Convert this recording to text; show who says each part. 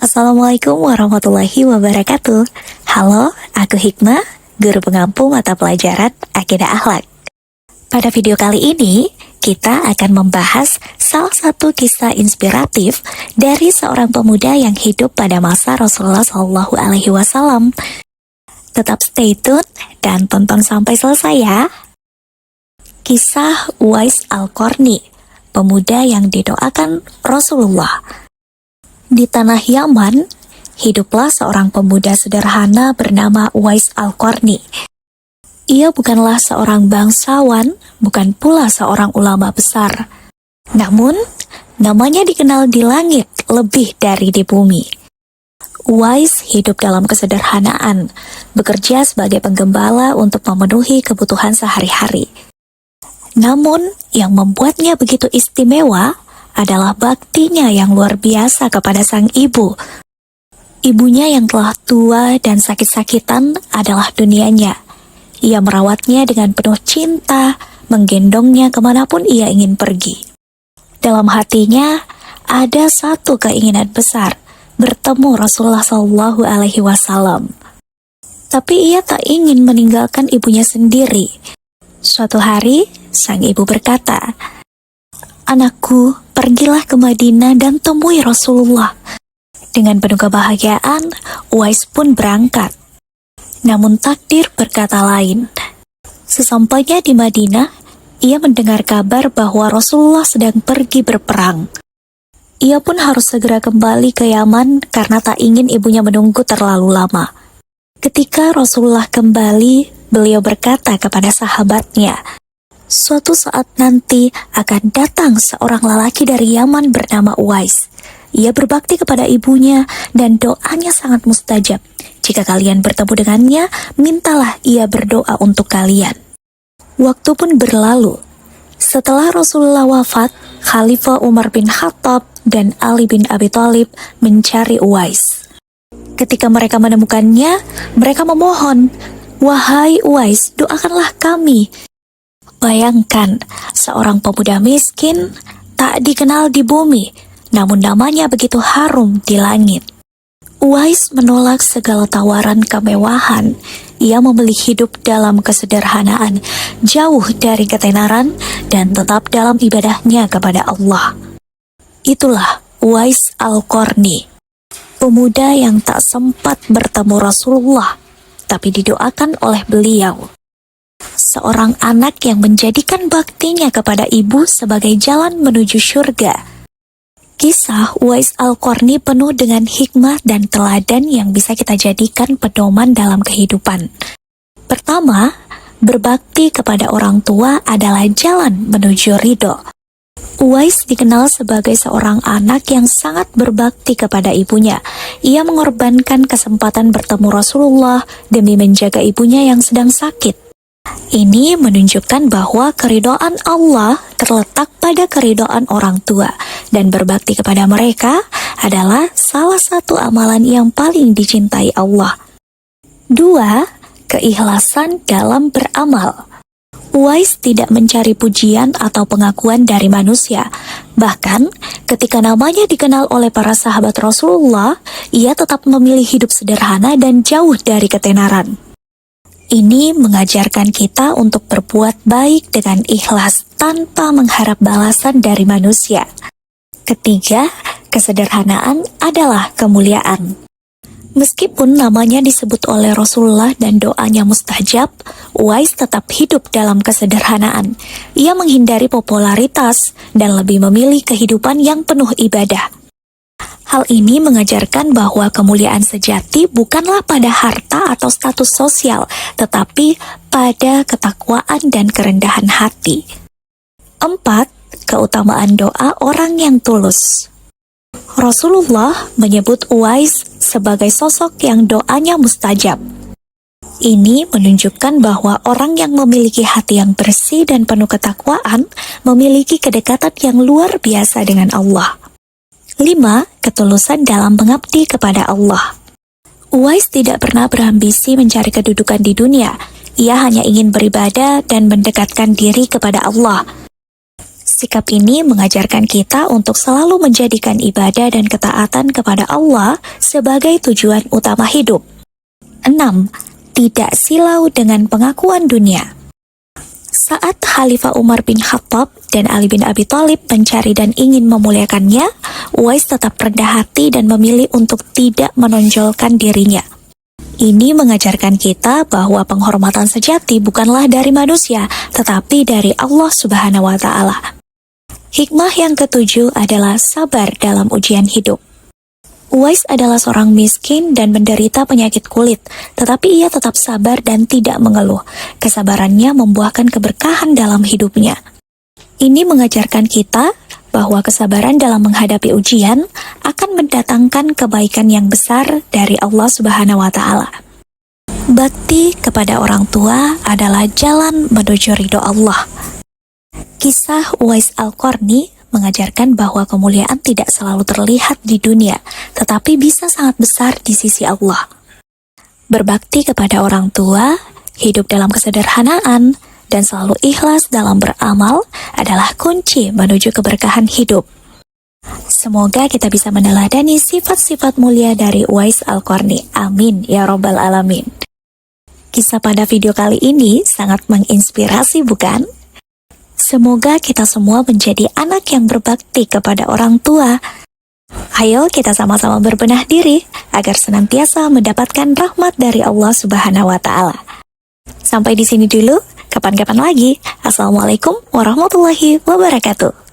Speaker 1: Assalamualaikum warahmatullahi wabarakatuh. Halo, aku Hikmah, guru pengampu mata pelajaran Akidah Akhlak. Pada video kali ini, kita akan membahas salah satu kisah inspiratif dari seorang pemuda yang hidup pada masa Rasulullah SAW. Tetap stay tune dan tonton sampai selesai ya. Kisah Uwais Al-Qarni, pemuda yang didoakan Rasulullah. Di tanah Yaman, hiduplah seorang pemuda sederhana bernama Uwais Al-Qarni. Ia bukanlah seorang bangsawan, bukan pula seorang ulama besar. Namun, namanya dikenal di langit lebih dari di bumi. Uwais hidup dalam kesederhanaan, bekerja sebagai penggembala untuk memenuhi kebutuhan sehari-hari. Namun, yang membuatnya begitu istimewa adalah baktinya yang luar biasa kepada sang ibu. Ibunya yang telah tua dan sakit-sakitan adalah dunianya. Ia merawatnya dengan penuh cinta, menggendongnya kemanapun ia ingin pergi. Dalam hatinya ada satu keinginan besar, bertemu Rasulullah SAW. Tapi ia tak ingin meninggalkan ibunya sendiri. Suatu hari, sang ibu berkata, "Anakku, pergilah ke Madinah dan temui Rasulullah." Dengan penuh kebahagiaan, Uwais pun berangkat. Namun takdir berkata lain. Sesampainya di Madinah, ia mendengar kabar bahwa Rasulullah sedang pergi berperang. Ia pun harus segera kembali ke Yaman karena tak ingin ibunya menunggu terlalu lama. Ketika Rasulullah kembali, beliau berkata kepada sahabatnya, "Suatu saat nanti akan datang seorang lelaki dari Yaman bernama Uwais. Ia berbakti kepada ibunya dan doanya sangat mustajab. Jika kalian bertemu dengannya, mintalah ia berdoa untuk kalian." Waktu pun berlalu. Setelah Rasulullah wafat, Khalifah Umar bin Khattab dan Ali bin Abi Thalib mencari Uwais. Ketika mereka menemukannya, mereka memohon, "Wahai Uwais, doakanlah kami." Bayangkan, seorang pemuda miskin, tak dikenal di bumi, namun namanya begitu harum di langit. Uwais menolak segala tawaran kemewahan. Ia memilih hidup dalam kesederhanaan, jauh dari ketenaran, dan tetap dalam ibadahnya kepada Allah. Itulah Uwais Al-Qarni, pemuda yang tak sempat bertemu Rasulullah, tapi didoakan oleh beliau. Seorang anak yang menjadikan baktinya kepada ibu sebagai jalan menuju surga. Kisah Uwais Al-Qarni penuh dengan hikmah dan teladan yang bisa kita jadikan pedoman dalam kehidupan. Pertama, berbakti kepada orang tua adalah jalan menuju ridho. Uwais dikenal sebagai seorang anak yang sangat berbakti kepada ibunya. Ia mengorbankan kesempatan bertemu Rasulullah demi menjaga ibunya yang sedang sakit. Ini menunjukkan bahwa keridhaan Allah terletak pada keridhaan orang tua, dan berbakti kepada mereka adalah salah satu amalan yang paling dicintai Allah. 2. Keikhlasan dalam beramal. Uwais tidak mencari pujian atau pengakuan dari manusia. Bahkan, ketika namanya dikenal oleh para sahabat Rasulullah, ia tetap memilih hidup sederhana dan jauh dari ketenaran. Ini mengajarkan kita untuk berbuat baik dengan ikhlas tanpa mengharap balasan dari manusia. Ketiga, kesederhanaan adalah kemuliaan. Meskipun namanya disebut oleh Rasulullah dan doanya mustajab, Uwais tetap hidup dalam kesederhanaan. Ia menghindari popularitas dan lebih memilih kehidupan yang penuh ibadah. Hal ini mengajarkan bahwa kemuliaan sejati bukanlah pada harta atau status sosial, tetapi pada ketakwaan dan kerendahan hati. 4. Keutamaan doa orang yang tulus. Rasulullah menyebut Uwais sebagai sosok yang doanya mustajab. Ini menunjukkan bahwa orang yang memiliki hati yang bersih dan penuh ketakwaan memiliki kedekatan yang luar biasa dengan Allah. 5. Ketulusan dalam mengabdi kepada Allah. Uwais tidak pernah berambisi mencari kedudukan di dunia. Ia hanya ingin beribadah dan mendekatkan diri kepada Allah. Sikap ini mengajarkan kita untuk selalu menjadikan ibadah dan ketaatan kepada Allah sebagai tujuan utama hidup. 6. Tidak silau dengan pengakuan dunia. Saat Khalifah Umar bin Khattab dan Ali bin Abi Thalib mencari dan ingin memuliakannya, Uwais tetap rendah hati dan memilih untuk tidak menonjolkan dirinya. Ini mengajarkan kita bahwa penghormatan sejati bukanlah dari manusia, tetapi dari Allah Subhanahu wa Ta'ala. Hikmah yang ketujuh adalah sabar dalam ujian hidup. Uwais adalah seorang miskin dan menderita penyakit kulit, tetapi ia tetap sabar dan tidak mengeluh. Kesabarannya membuahkan keberkahan dalam hidupnya. Ini mengajarkan kita bahwa kesabaran dalam menghadapi ujian akan mendatangkan kebaikan yang besar dari Allah Subhanahu wa Ta'ala. Bakti kepada orang tua adalah jalan menuju ridho Allah. Kisah Uwais Al-Qarni mengajarkan bahwa kemuliaan tidak selalu terlihat di dunia, tetapi bisa sangat besar di sisi Allah. Berbakti kepada orang tua, hidup dalam kesederhanaan, dan selalu ikhlas dalam beramal adalah kunci menuju keberkahan hidup. Semoga kita bisa meneladani sifat-sifat mulia dari Uwais Al-Qarni. Amin ya Rabbal Alamin. Kisah pada video kali ini sangat menginspirasi, bukan? Semoga kita semua menjadi anak yang berbakti kepada orang tua. Ayo kita sama-sama berbenah diri agar senantiasa mendapatkan rahmat dari Allah Subhanahu wa Ta'ala. Sampai di sini dulu, kapan-kapan lagi. Assalamualaikum warahmatullahi wabarakatuh.